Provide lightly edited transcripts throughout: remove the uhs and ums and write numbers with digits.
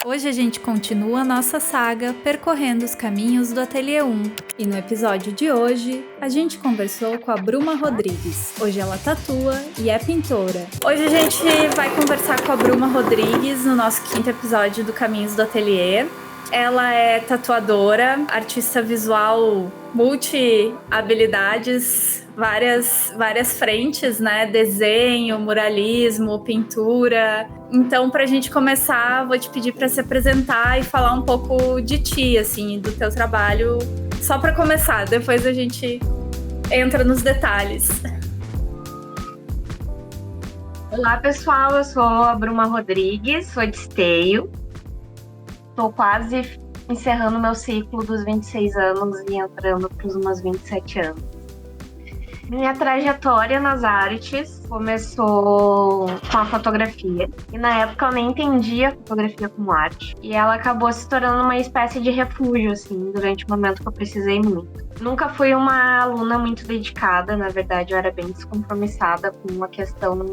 Hoje a gente continua a nossa saga percorrendo os caminhos do Ateliê 1. E no episódio de hoje, a gente conversou com a Bruma Rodrigues. Hoje ela tatua e é pintora. Hoje a gente vai conversar com a Bruma Rodrigues no nosso 5º episódio do Caminhos do Ateliê. Ela é tatuadora, artista visual, multi-habilidades, várias frentes, né? Desenho, muralismo, pintura. Então, pra gente começar, vou te pedir para se apresentar e falar um pouco de ti, assim, do teu trabalho. Só para começar, depois a gente entra nos detalhes. Olá, pessoal, eu sou a Bruma Rodrigues, sou de Esteio. Estou quase encerrando meu ciclo dos 26 anos e entrando para os meus 27 anos. Minha trajetória nas artes começou com a fotografia. E na época eu nem entendia a fotografia como arte. E ela acabou se tornando uma espécie de refúgio, assim, durante o momento que eu precisei muito. Nunca fui uma aluna muito dedicada, na verdade eu era bem descompromissada com a questão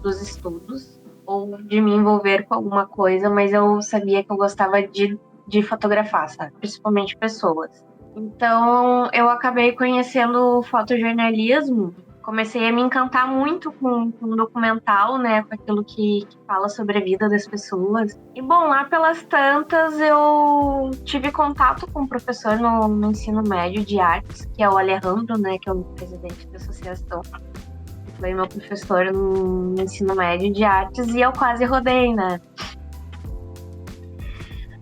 dos estudos ou de me envolver com alguma coisa, mas eu sabia que eu gostava de fotografar, sabe? Principalmente pessoas. Então, eu acabei conhecendo o fotojornalismo, comecei a me encantar muito com o documental, né, com aquilo que fala sobre a vida das pessoas. E, bom, lá pelas tantas, eu tive contato com um professor no ensino médio de artes, que é o Alejandro, né, que é o presidente da associação. Foi meu professor no ensino médio de artes e eu quase rodei, né?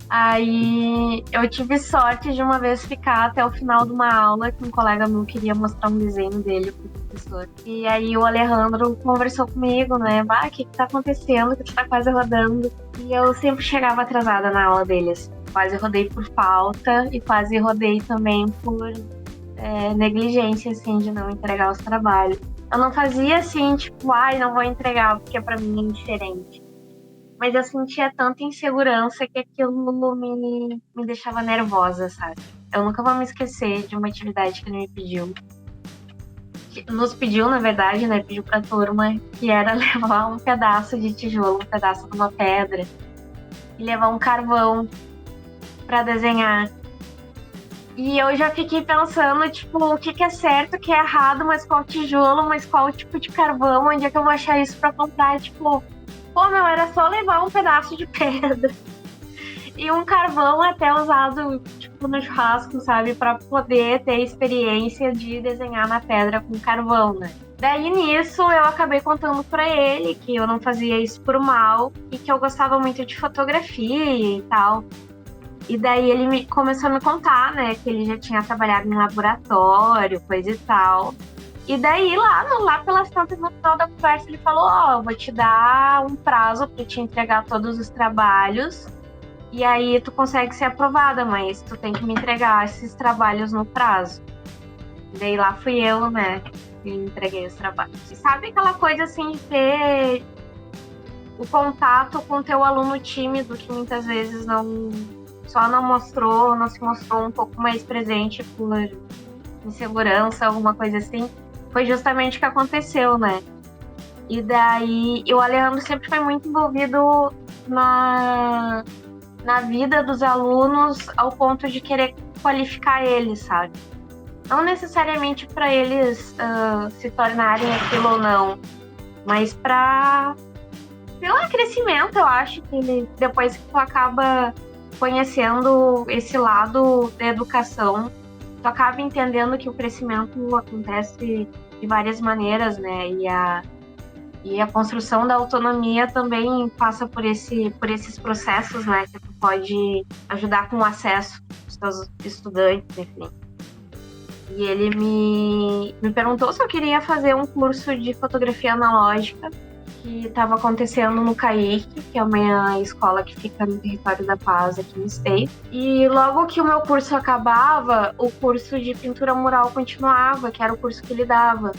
Aí eu tive sorte de uma vez ficar até o final de uma aula que um colega meu queria mostrar um desenho dele pro professor. E aí o Alejandro conversou comigo, né? O que tá acontecendo? Que tu tá quase rodando. E eu sempre chegava atrasada na aula deles. Quase rodei por falta e quase rodei também por negligência, assim, de não entregar os trabalhos. Eu não fazia assim, tipo, não vou entregar porque pra mim é indiferente. Mas eu sentia tanta insegurança que aquilo me deixava nervosa, sabe? Eu nunca vou me esquecer de uma atividade que ele me pediu. Nos pediu, na verdade, né? Pediu pra turma, que era levar um pedaço de tijolo, um pedaço de uma pedra, e levar um carvão pra desenhar. E eu já fiquei pensando, tipo, o que é certo, o que é errado, mas qual tijolo, mas qual tipo de carvão, onde é que eu vou achar isso pra comprar, tipo... era só levar um pedaço de pedra e um carvão até usado, tipo, no churrasco, sabe? Pra poder ter a experiência de desenhar na pedra com carvão, né? Daí, nisso, eu acabei contando pra ele que eu não fazia isso por mal e que eu gostava muito de fotografia e tal. E daí ele começou a me contar, né, que ele já tinha trabalhado em laboratório, coisa e tal. E daí, lá pelas tantas, no final da conversa, ele falou, vou te dar um prazo para te entregar todos os trabalhos, e aí tu consegue ser aprovada, mas tu tem que me entregar esses trabalhos no prazo. E daí lá fui eu, né, e entreguei os trabalhos. E sabe aquela coisa, assim, de ter o contato com o teu aluno tímido, que muitas vezes não se mostrou um pouco mais presente por insegurança, alguma coisa assim? Foi justamente o que aconteceu, né? E daí, o Alejandro sempre foi muito envolvido na vida dos alunos ao ponto de querer qualificar eles, sabe? Não necessariamente para eles se tornarem aquilo ou não, mas para, crescimento. Eu acho que depois que tu acaba conhecendo esse lado da educação, tu acaba entendendo que o crescimento acontece de várias maneiras, né? E a construção da autonomia também passa por esses processos, né? Que tu pode ajudar com o acesso dos teus estudantes, enfim. E ele me perguntou se eu queria fazer um curso de fotografia analógica que estava acontecendo no CAIC, que é uma escola que fica no território da Paz, aqui no Esteio. E logo que o meu curso acabava, o curso de pintura mural continuava, que era o curso que ele dava.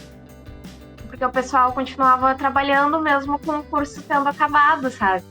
Porque o pessoal continuava trabalhando mesmo com o curso tendo acabado, sabe?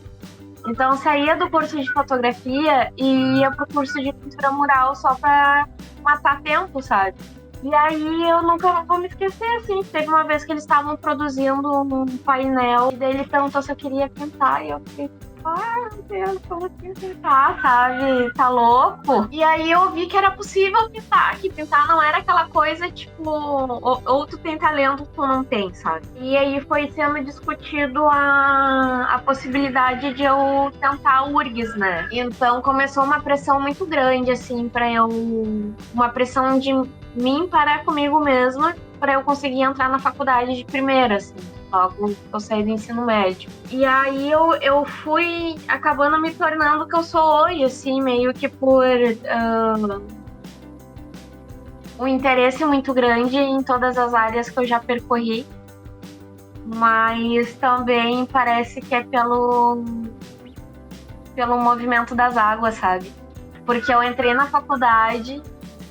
Então eu saía do curso de fotografia e ia pro curso de pintura mural só pra matar tempo, sabe? E aí eu nunca vou me esquecer, assim, teve uma vez que eles estavam produzindo um painel, e daí ele perguntou se eu queria pintar, e eu fiquei, Meu Deus, como assim pintar, sabe? Tá louco? E aí eu vi que era possível pintar, que pintar não era aquela coisa, tipo, ou tu tem talento ou tu não tem, sabe? E aí foi sendo discutido a possibilidade de eu tentar a URGS, né? Então começou uma pressão muito grande, assim, pra eu... Uma pressão de mim parar comigo mesma pra eu conseguir entrar na faculdade de primeira, assim. Logo que eu saí do ensino médio. E aí eu fui acabando me tornando o que eu sou hoje, assim, meio que por um interesse muito grande em todas as áreas que eu já percorri. Mas também parece que é pelo movimento das águas, sabe? Porque eu entrei na faculdade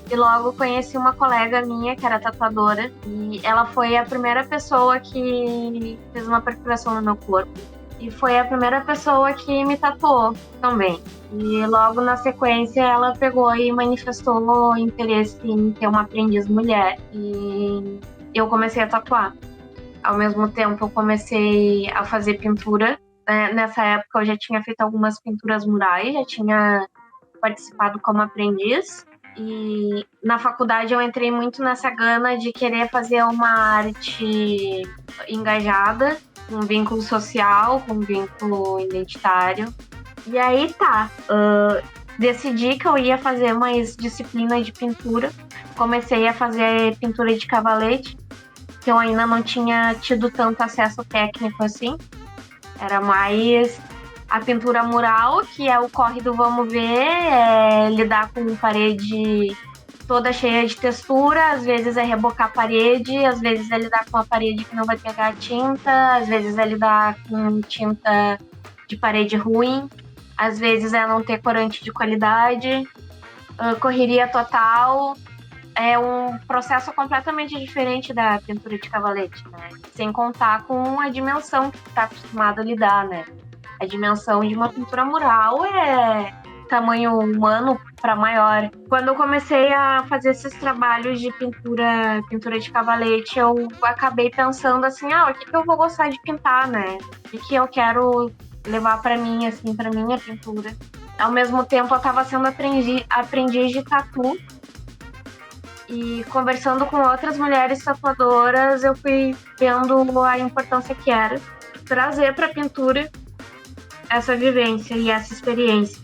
e logo conheci uma colega minha que era tatuadora e ela foi a primeira pessoa que fez uma perfuração no meu corpo e foi a primeira pessoa que me tatuou também. E logo na sequência ela pegou e manifestou interesse em ter uma aprendiz mulher e eu comecei a tatuar. Ao mesmo tempo eu comecei a fazer pintura. Nessa época eu já tinha feito algumas pinturas murais, já tinha participado como aprendiz. E na faculdade eu entrei muito nessa gana de querer fazer uma arte engajada, com vínculo social, com vínculo identitário. E aí decidi que eu ia fazer mais disciplina de pintura. Comecei a fazer pintura de cavalete, que eu ainda não tinha tido tanto acesso técnico assim. Era mais a pintura mural, que é o corre do vamos ver, lidar com parede toda cheia de textura, às vezes é rebocar a parede, às vezes é lidar com uma parede que não vai pegar tinta, às vezes é lidar com tinta de parede ruim, às vezes é não ter corante de qualidade, correria total. É um processo completamente diferente da pintura de cavalete, né? Sem contar com a dimensão que tu tá acostumado a lidar, né? A dimensão de uma pintura mural é tamanho humano para maior. Quando eu comecei a fazer esses trabalhos de pintura de cavalete, eu acabei pensando assim, o que eu vou gostar de pintar, né? O que eu quero levar para mim, assim, para minha pintura. Ao mesmo tempo, eu estava sendo aprendiz de tatu. E conversando com outras mulheres tatuadoras, eu fui vendo a importância que era trazer para a pintura essa vivência e essa experiência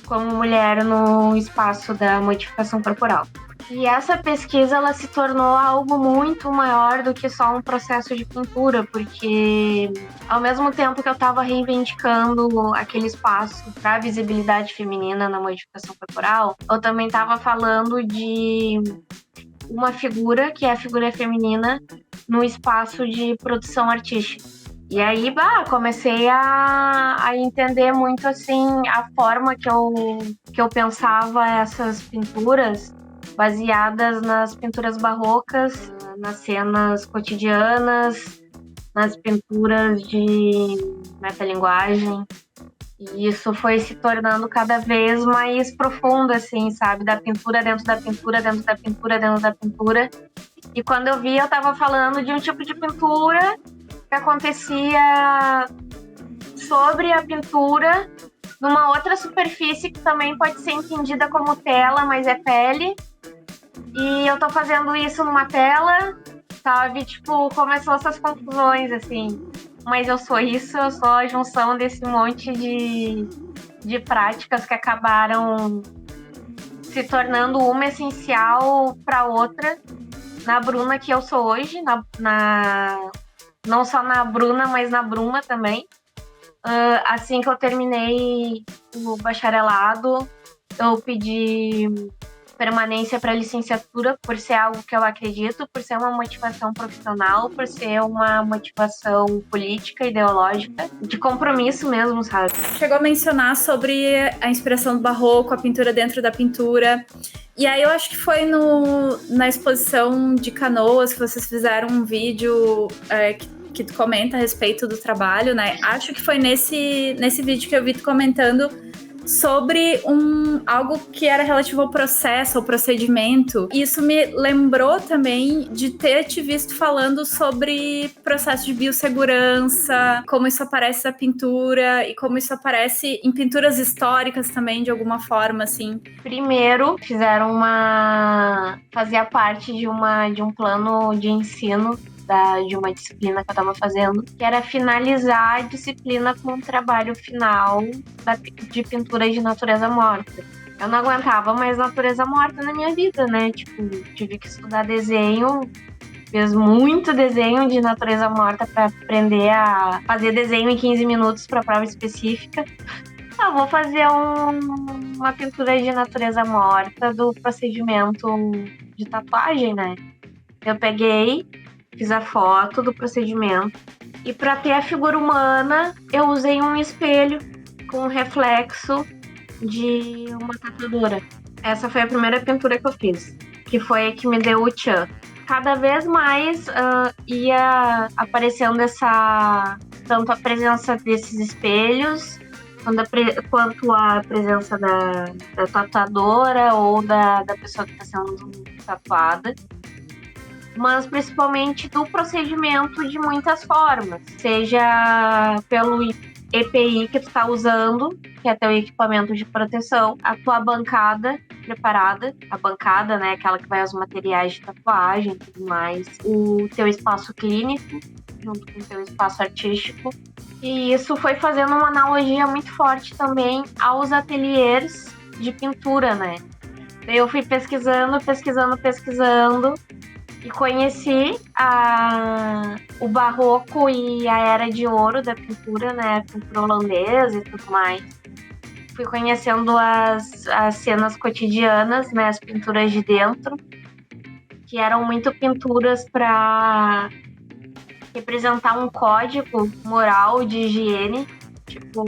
como mulher no espaço da modificação corporal. E essa pesquisa ela se tornou algo muito maior do que só um processo de pintura, porque ao mesmo tempo que eu estava reivindicando aquele espaço para a visibilidade feminina na modificação corporal, eu também estava falando de uma figura, que é a figura feminina, no espaço de produção artística. E aí, comecei a entender muito, assim, a forma que eu pensava essas pinturas, baseadas nas pinturas barrocas, nas cenas cotidianas, nas pinturas de metalinguagem. E isso foi se tornando cada vez mais profundo, assim, sabe? Da pintura dentro da pintura, dentro da pintura, dentro da pintura. E quando eu vi, eu estava falando de um tipo de pintura que acontecia sobre a pintura numa outra superfície que também pode ser entendida como tela, mas é pele. E eu tô fazendo isso numa tela, sabe? Tipo, começou essas confusões, assim. Mas eu sou isso, eu sou a junção desse monte de práticas que acabaram se tornando uma essencial para outra na Bruna que eu sou hoje, não só na Bruna, mas na Bruma também. Assim que eu terminei o bacharelado, eu pedi permanência para licenciatura por ser algo que eu acredito, por ser uma motivação profissional, por ser uma motivação política, ideológica, de compromisso mesmo, sabe? Chegou a mencionar sobre a inspiração do barroco, a pintura dentro da pintura. E aí eu acho que foi na exposição de Canoas que vocês fizeram um vídeo que tu comenta a respeito do trabalho, né? Acho que foi nesse vídeo que eu vi tu comentando sobre algo que era relativo ao processo, ao procedimento. Isso me lembrou também de ter te visto falando sobre processo de biossegurança, como isso aparece na pintura e como isso aparece em pinturas históricas também, de alguma forma, assim. Primeiro, fazia parte de um plano de ensino de uma disciplina que eu estava fazendo, que era finalizar a disciplina com um trabalho final de pintura de natureza morta. Eu não aguentava mais natureza morta na minha vida, né? Tipo, tive que estudar desenho, fiz muito desenho de natureza morta para aprender a fazer desenho em 15 minutos para prova específica. Eu vou fazer uma pintura de natureza morta do procedimento de tatuagem, né? Eu peguei, fiz a foto do procedimento e para ter a figura humana, eu usei um espelho com reflexo de uma tatuadora. Essa foi a primeira pintura que eu fiz, que foi a que me deu o tchan. Cada vez mais ia aparecendo tanto a presença desses espelhos, quanto a presença da tatuadora ou da pessoa que está sendo tatuada, mas principalmente do procedimento de muitas formas, seja pelo EPI que tu está usando, que é teu equipamento de proteção, a tua bancada preparada, a bancada, né, aquela que vai aos materiais de tatuagem e tudo mais, o teu espaço clínico, junto com o teu espaço artístico. E isso foi fazendo uma analogia muito forte também aos ateliês de pintura, né? Daí eu fui pesquisando e conheci o barroco e a era de ouro da pintura, né? A pintura holandesa e tudo mais. Fui conhecendo as cenas cotidianas, né? As pinturas de dentro, que eram muito pinturas para representar um código moral de higiene, tipo,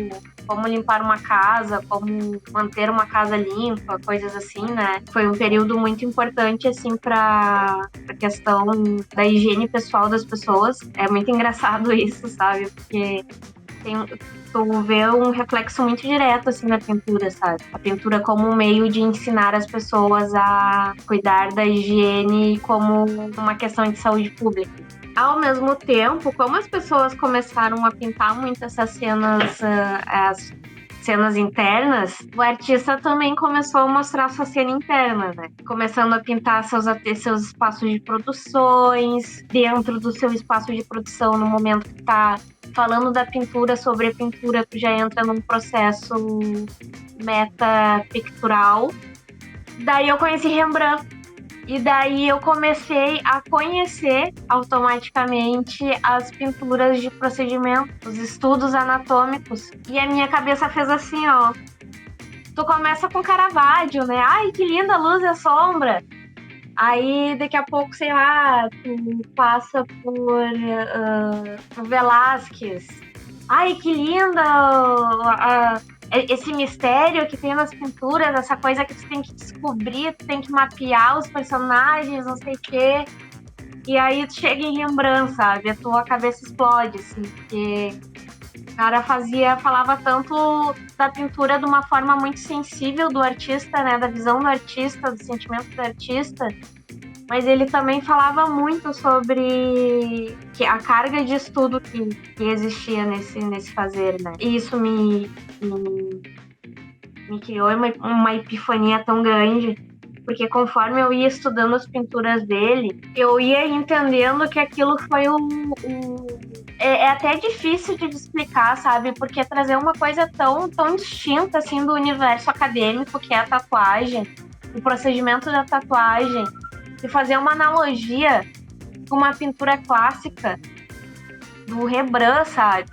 como limpar uma casa, como manter uma casa limpa, coisas assim, né? Foi um período muito importante, assim, para a questão da higiene pessoal das pessoas. É muito engraçado isso, sabe? Porque tu vê um reflexo muito direto, assim, na pintura, sabe? A pintura como um meio de ensinar as pessoas a cuidar da higiene como uma questão de saúde pública. Ao mesmo tempo, como as pessoas começaram a pintar muito essas cenas, as cenas internas, o artista também começou a mostrar sua cena interna, né? Começando a pintar seus espaços de produções, dentro do seu espaço de produção, no momento que tá falando da pintura, sobre a pintura, tu já entra num processo meta-pictural. Daí eu conheci Rembrandt. E daí eu comecei a conhecer automaticamente as pinturas de procedimento, os estudos anatômicos. E a minha cabeça fez assim, ó. Tu começa com Caravaggio, né? Ai, que linda a luz e a sombra. Aí, daqui a pouco, sei lá, tu passa por Velázquez. Ai, que linda esse mistério que tem nas pinturas, essa coisa que tu tem que descobrir, tu tem que mapear os personagens, não sei o quê. E aí tu chega em Rembrandt, sabe? A tua cabeça explode, assim, porque o cara falava tanto da pintura de uma forma muito sensível do artista, né? Da visão do artista, do sentimento do artista. Mas ele também falava muito sobre a carga de estudo que existia nesse fazer, né? E isso me criou uma epifania tão grande, porque conforme eu ia estudando as pinturas dele, eu ia entendendo que aquilo foi é até difícil de explicar, sabe? Porque trazer uma coisa tão distinta, assim, do universo acadêmico, que é a tatuagem, o procedimento da tatuagem, e fazer uma analogia com uma pintura clássica do Rembrandt, sabe?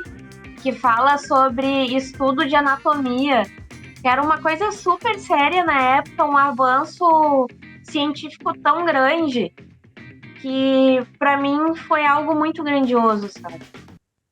Que fala sobre estudo de anatomia, que era uma coisa super séria na época, um avanço científico tão grande, que para mim foi algo muito grandioso, sabe?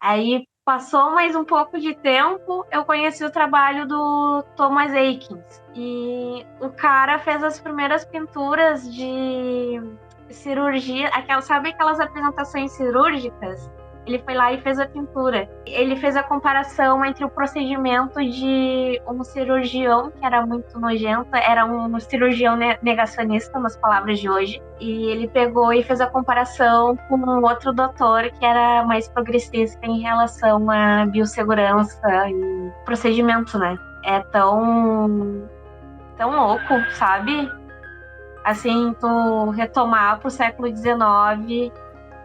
Aí passou mais um pouco de tempo, eu conheci o trabalho do Thomas Eakins. E o cara fez as primeiras pinturas de cirurgia, sabe aquelas apresentações cirúrgicas? Ele foi lá e fez a pintura. Ele fez a comparação entre o procedimento de um cirurgião, que era muito nojento, era um cirurgião negacionista, nas palavras de hoje. E ele pegou e fez a comparação com um outro doutor que era mais progressista em relação à biossegurança e procedimento, né? É tão louco, sabe? Assim, tu retomar pro século XIX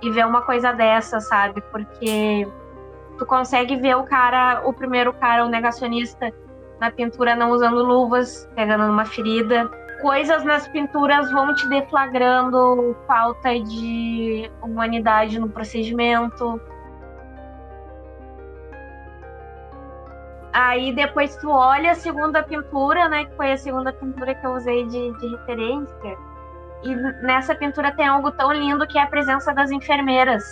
e ver uma coisa dessa, sabe? Porque tu consegue ver o primeiro cara, o negacionista, na pintura não usando luvas, pegando numa ferida. Coisas nas pinturas vão te deflagrando falta de humanidade no procedimento. Aí depois tu olha a segunda pintura, né? Que foi a segunda pintura que eu usei de referência. E nessa pintura tem algo tão lindo que é a presença das enfermeiras,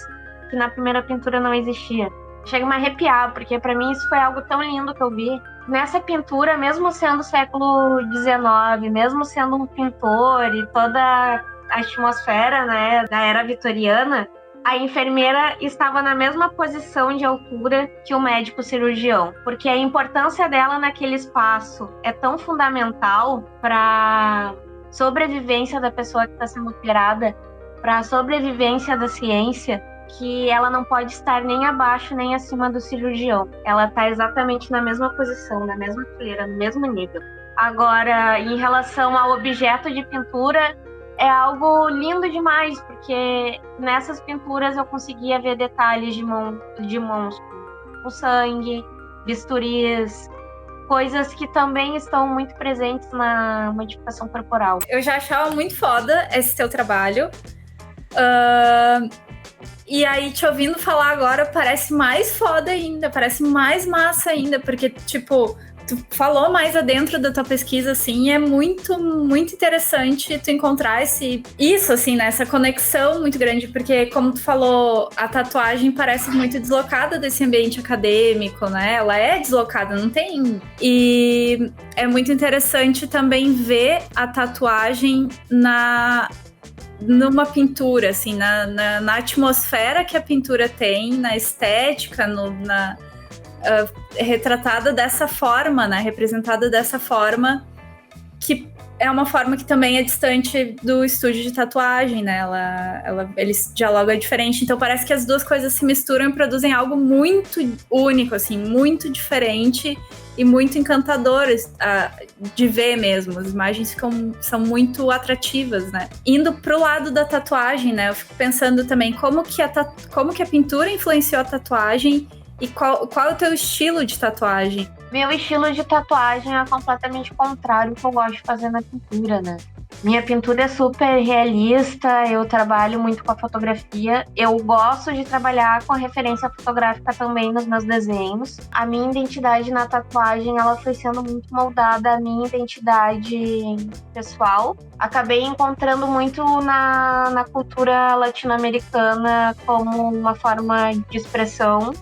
que na primeira pintura não existia. Chega a me arrepiar, porque para mim isso foi algo tão lindo que eu vi. Nessa pintura, mesmo sendo século XIX, mesmo sendo um pintor e toda a atmosfera, né, da era vitoriana, a enfermeira estava na mesma posição de altura que o médico cirurgião, porque a importância dela naquele espaço é tão fundamental para sobrevivência da pessoa que está sendo operada, para a sobrevivência da ciência, que ela não pode estar nem abaixo nem acima do cirurgião. Ela está exatamente na mesma posição, na mesma fileira, no mesmo nível. Agora, em relação ao objeto de pintura, é algo lindo demais, porque nessas pinturas eu conseguia ver detalhes de mãos com sangue, bisturis, coisas que também estão muito presentes na modificação corporal. Eu já achava muito foda esse teu trabalho. E aí, te ouvindo falar agora, parece mais foda ainda, parece mais massa ainda, porque, tipo, tu falou mais adentro da tua pesquisa, assim, e é muito, muito interessante tu encontrar isso, assim, né, essa conexão muito grande, porque, como tu falou, a tatuagem parece muito deslocada desse ambiente acadêmico, né, ela é deslocada, não tem... E é muito interessante também ver a tatuagem numa pintura, assim, na atmosfera que a pintura tem, na estética, retratada dessa forma, né? Representada dessa forma, que é uma forma que também é distante do estúdio de tatuagem, né? Eles dialogam diferente, então parece que as duas coisas se misturam e produzem algo muito único, assim, muito diferente e muito encantador de ver mesmo. As imagens são muito atrativas, né? Indo pro lado da tatuagem, né? Eu fico pensando também como que a pintura influenciou a tatuagem e qual é o teu estilo de tatuagem? Meu estilo de tatuagem é completamente contrário do que eu gosto de fazer na pintura, né? Minha pintura é super realista, eu trabalho muito com a fotografia, eu gosto de trabalhar com a referência fotográfica também nos meus desenhos. A minha identidade na tatuagem, ela foi sendo muito moldada à minha identidade pessoal. Acabei encontrando muito na cultura latino-americana como uma forma de expressão.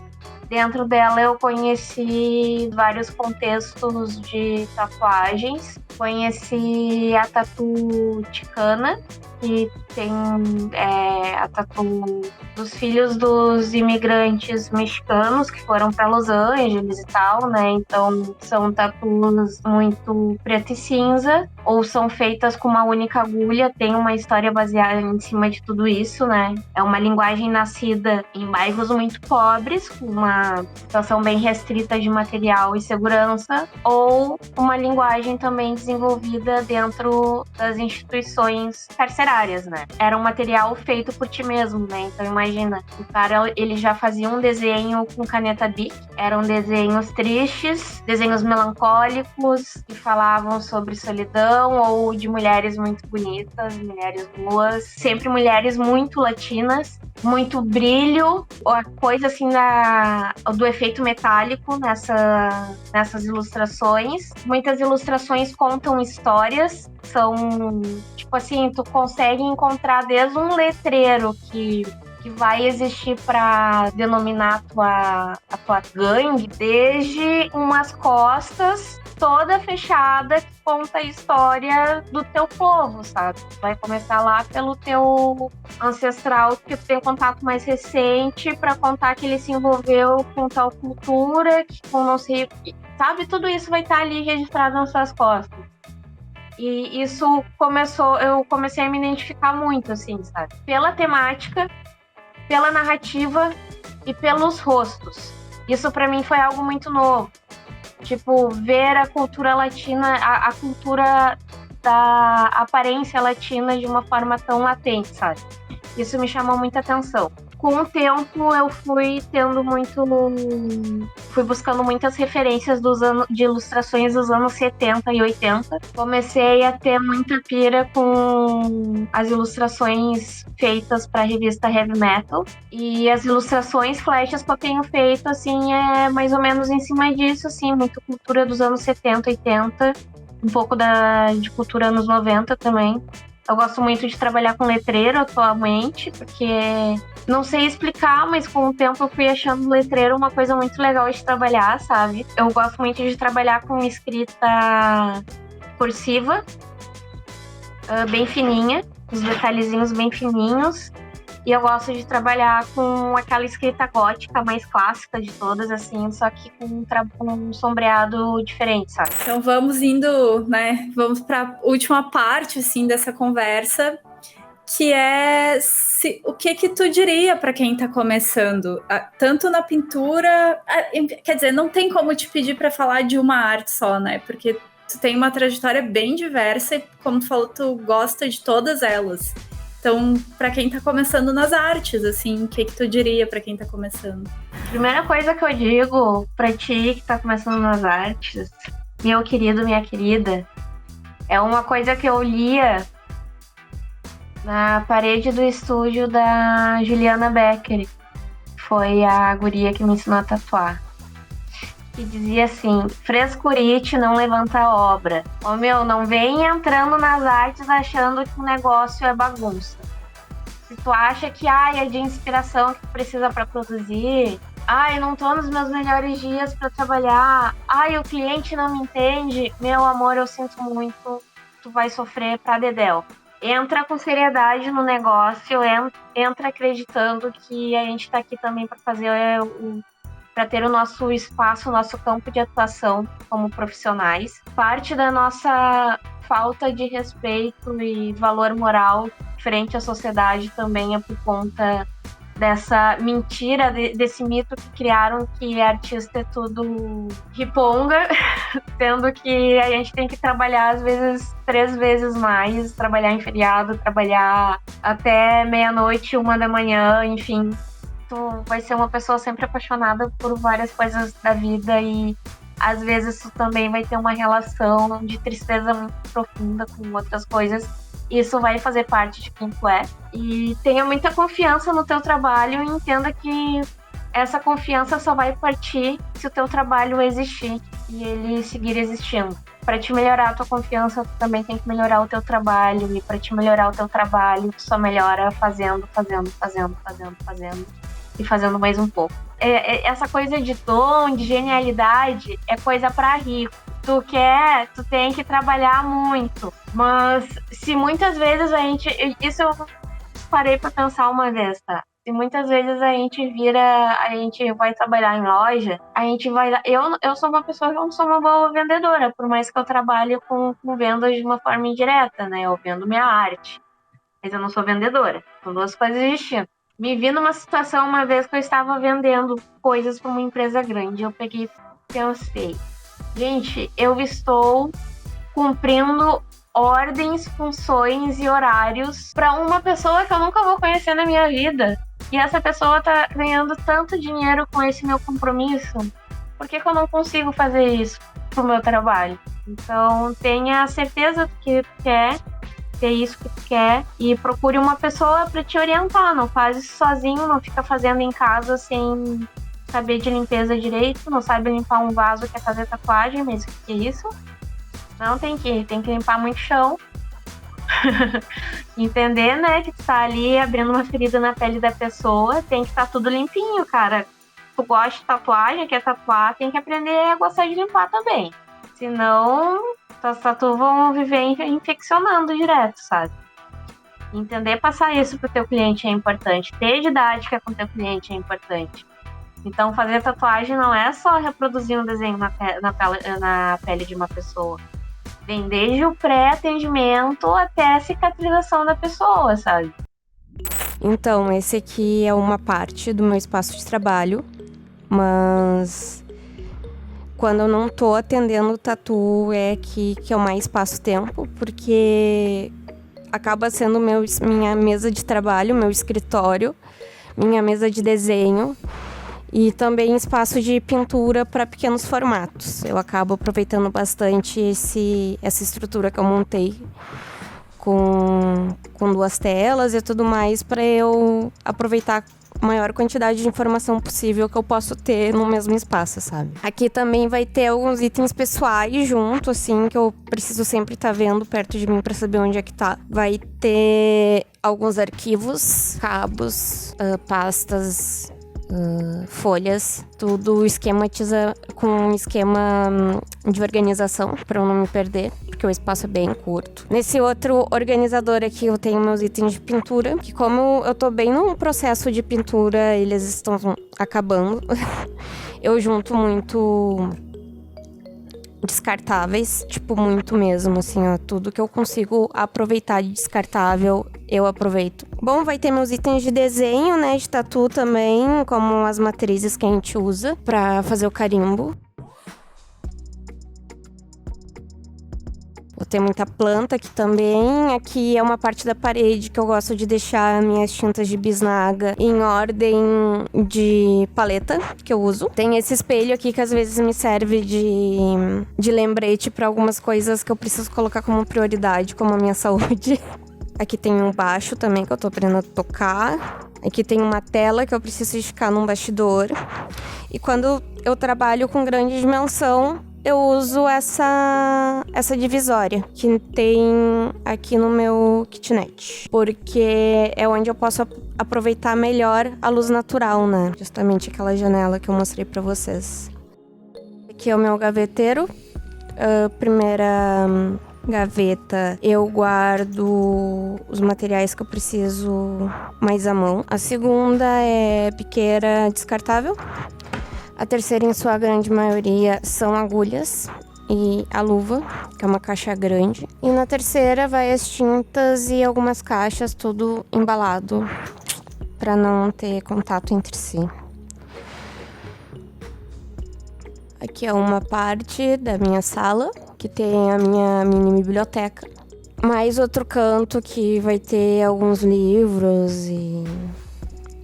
Dentro dela eu conheci vários contextos de tatuagens. Conheci a tatu ticana, que tem a tatu dos filhos dos imigrantes mexicanos que foram para Los Angeles e tal, né? Então são tatus muito preto e cinza, ou são feitas com uma única agulha, tem uma história baseada em cima de tudo isso, né? É uma linguagem nascida em bairros muito pobres, com uma situação bem restrita de material e segurança, ou uma linguagem também desenvolvida dentro das instituições carcerárias, né? Era um material feito por ti mesmo, né? Então imagina, o cara, ele já fazia um desenho com caneta Bic, eram desenhos tristes, desenhos melancólicos, que falavam sobre solidão, ou de mulheres muito bonitas, mulheres boas, sempre mulheres muito latinas, muito brilho, a coisa assim do efeito metálico nessas ilustrações. Muitas ilustrações contam histórias, são tipo assim, tu consegue encontrar desde um letreiro que que vai existir para denominar a tua gangue, desde umas costas toda fechada que conta a história do teu povo, sabe? Vai começar lá pelo teu ancestral, que tu tem um contato mais recente, para contar que ele se envolveu com tal cultura, com não sei o que, sabe? Tudo isso vai estar ali registrado nas suas costas. E isso eu comecei a me identificar muito, assim, sabe? Pela temática, pela narrativa e pelos rostos. Isso para mim foi algo muito novo. Tipo, ver a cultura latina, a cultura da aparência latina de uma forma tão latente, sabe? Isso me chamou muita atenção. Com o tempo, eu fui buscando muitas referências de ilustrações dos anos 70 e 80. Comecei a ter muita pira com as ilustrações feitas para a revista Heavy Metal. E as ilustrações flechas que eu tenho feito, assim, é mais ou menos em cima disso, assim, muito cultura dos anos 70, 80, um pouco de cultura anos 90 também. Eu gosto muito de trabalhar com letreiro atualmente, porque não sei explicar, mas com o tempo eu fui achando o letreiro uma coisa muito legal de trabalhar, sabe? Eu gosto muito de trabalhar com escrita cursiva, bem fininha, os detalhezinhos bem fininhos. E eu gosto de trabalhar com aquela escrita gótica mais clássica de todas, assim, só que com um sombreado diferente, sabe? Então vamos indo, né? Vamos para a última parte, assim, dessa conversa, que é o que tu diria para quem está começando, tanto na pintura, quer dizer, não tem como te pedir para falar de uma arte só, né? Porque tu tem uma trajetória bem diversa e, como tu falou, tu gosta de todas elas. Então, para quem tá começando nas artes, assim, o que tu diria para quem tá começando? Primeira coisa que eu digo para ti que tá começando nas artes, meu querido, minha querida, é uma coisa que eu lia na parede do estúdio da Juliana Becker, que foi a guria que me ensinou a tatuar. Que dizia assim: frescurite não levanta obra. Ô meu, não vem entrando nas artes achando que o negócio é bagunça. Se tu acha que é de inspiração que tu precisa para produzir, não tô nos meus melhores dias para trabalhar, o cliente não me entende, meu amor, eu sinto muito, tu vai sofrer pra dedéu. Entra com seriedade no negócio, entra acreditando que a gente tá aqui também para fazer para ter o nosso espaço, o nosso campo de atuação como profissionais. Parte da nossa falta de respeito e valor moral frente à sociedade também é por conta dessa mentira, desse mito que criaram que artista é tudo riponga, sendo que a gente tem que trabalhar às vezes 3 vezes mais, trabalhar em feriado, trabalhar até meia-noite, 1 da manhã, enfim. Tu vai ser uma pessoa sempre apaixonada por várias coisas da vida e às vezes tu também vai ter uma relação de tristeza muito profunda com outras coisas. Isso vai fazer parte de quem tu é. E tenha muita confiança no teu trabalho e entenda que essa confiança só vai partir se o teu trabalho existir e ele seguir existindo. Para te melhorar a tua confiança, tu também tem que melhorar o teu trabalho. E para te melhorar o teu trabalho, tu só melhora fazendo. E fazendo mais um pouco. Essa coisa de dom, de genialidade, é coisa para rico. Tu tem que trabalhar muito. Mas se muitas vezes isso eu parei para pensar uma vez, tá? Se muitas vezes a gente vai trabalhar em loja, a gente vai... Eu sou uma pessoa que não sou uma boa vendedora, por mais que eu trabalhe com vendas de uma forma indireta, né? Eu vendo minha arte. Mas eu não sou vendedora. São 2 coisas distintas. Me vi numa situação uma vez que eu estava vendendo coisas para uma empresa grande. Eu peguei e pensei, gente, eu estou cumprindo ordens, funções e horários para uma pessoa que eu nunca vou conhecer na minha vida. E essa pessoa está ganhando tanto dinheiro com esse meu compromisso. Por que eu não consigo fazer isso pro meu trabalho? Então, tenha certeza do que quer, ter isso que tu quer e procure uma pessoa para te orientar. Não faz isso sozinho, não fica fazendo em casa sem saber de limpeza direito, não sabe limpar um vaso, quer fazer tatuagem, mas o que é isso? Não, tem que limpar muito chão, Entender, né, que tu tá ali abrindo uma ferida na pele da pessoa, tem que estar tudo limpinho, cara. Tu gosta de tatuagem, quer tatuar, tem que aprender a gostar de limpar também. Senão, tuas tatuas vão viver infeccionando direto, sabe? Entender passar isso pro teu cliente é importante. Ter didática com teu cliente é importante. Então, fazer tatuagem não é só reproduzir um desenho na pele de uma pessoa. Vem desde o pré-atendimento até a cicatrização da pessoa, sabe? Então, esse aqui é uma parte do meu espaço de trabalho, mas quando eu não tô atendendo tatu é que eu mais passo tempo, porque acaba sendo minha mesa de trabalho, meu escritório, minha mesa de desenho e também espaço de pintura para pequenos formatos. Eu acabo aproveitando bastante essa estrutura que eu montei com 2 telas e tudo mais para eu aproveitar a maior quantidade de informação possível que eu posso ter no mesmo espaço, sabe? Aqui também vai ter alguns itens pessoais junto, assim, que eu preciso sempre estar vendo perto de mim para saber onde é que tá. Vai ter alguns arquivos, cabos, pastas, folhas, tudo esquematiza com um esquema de organização para eu não me perder, porque o espaço é bem curto. Nesse outro organizador aqui eu tenho meus itens de pintura, que como eu tô bem num processo de pintura, eles estão acabando. Eu junto muito descartáveis, tipo, muito mesmo, assim, ó, tudo que eu consigo aproveitar de descartável, eu aproveito. Bom, vai ter meus itens de desenho, né, de tatu também, como as matrizes que a gente usa pra fazer o carimbo. Vou ter muita planta aqui também. Aqui é uma parte da parede que eu gosto de deixar minhas tintas de bisnaga em ordem de paleta que eu uso. Tem esse espelho aqui que às vezes me serve de lembrete para algumas coisas que eu preciso colocar como prioridade, como a minha saúde. Aqui tem um baixo também que eu tô aprendendo a tocar. Aqui tem uma tela que eu preciso esticar num bastidor. E quando eu trabalho com grande dimensão, eu uso essa divisória que tem aqui no meu kitnet, porque é onde eu posso aproveitar melhor a luz natural, né? Justamente aquela janela que eu mostrei pra vocês. Aqui é o meu gaveteiro. A primeira gaveta eu guardo os materiais que eu preciso mais à mão. A segunda é biqueira descartável. A terceira, em sua grande maioria, são agulhas e a luva, que é uma caixa grande. E na terceira vai as tintas e algumas caixas, tudo embalado, para não ter contato entre si. Aqui é uma parte da minha sala, que tem a minha mini biblioteca. Mais outro canto que vai ter alguns livros e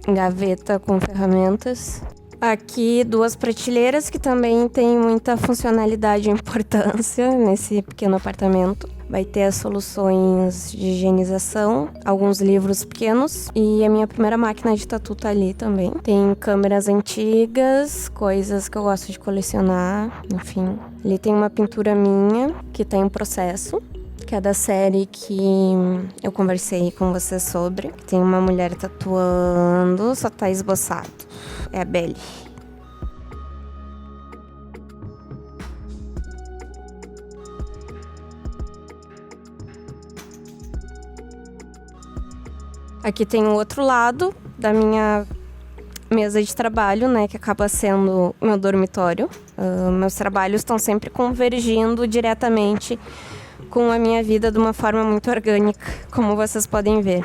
gaveta com ferramentas. Aqui 2 prateleiras que também tem muita funcionalidade e importância nesse pequeno apartamento. Vai ter as soluções de higienização, alguns livros pequenos e a minha primeira máquina de tatu tá ali também. Tem câmeras antigas, coisas que eu gosto de colecionar, enfim. Ali tem uma pintura minha que tá em processo, que é da série que eu conversei com você sobre. Tem uma mulher tatuando, só tá esboçado. É a Belly. Aqui tem o outro lado da minha mesa de trabalho, né, que acaba sendo meu dormitório. Meus trabalhos estão sempre convergindo diretamente com a minha vida de uma forma muito orgânica, como vocês podem ver.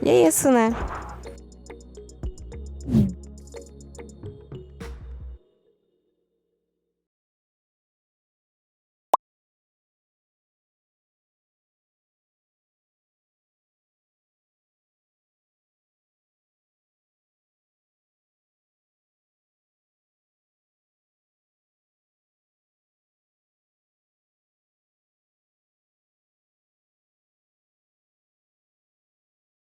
E é isso, né?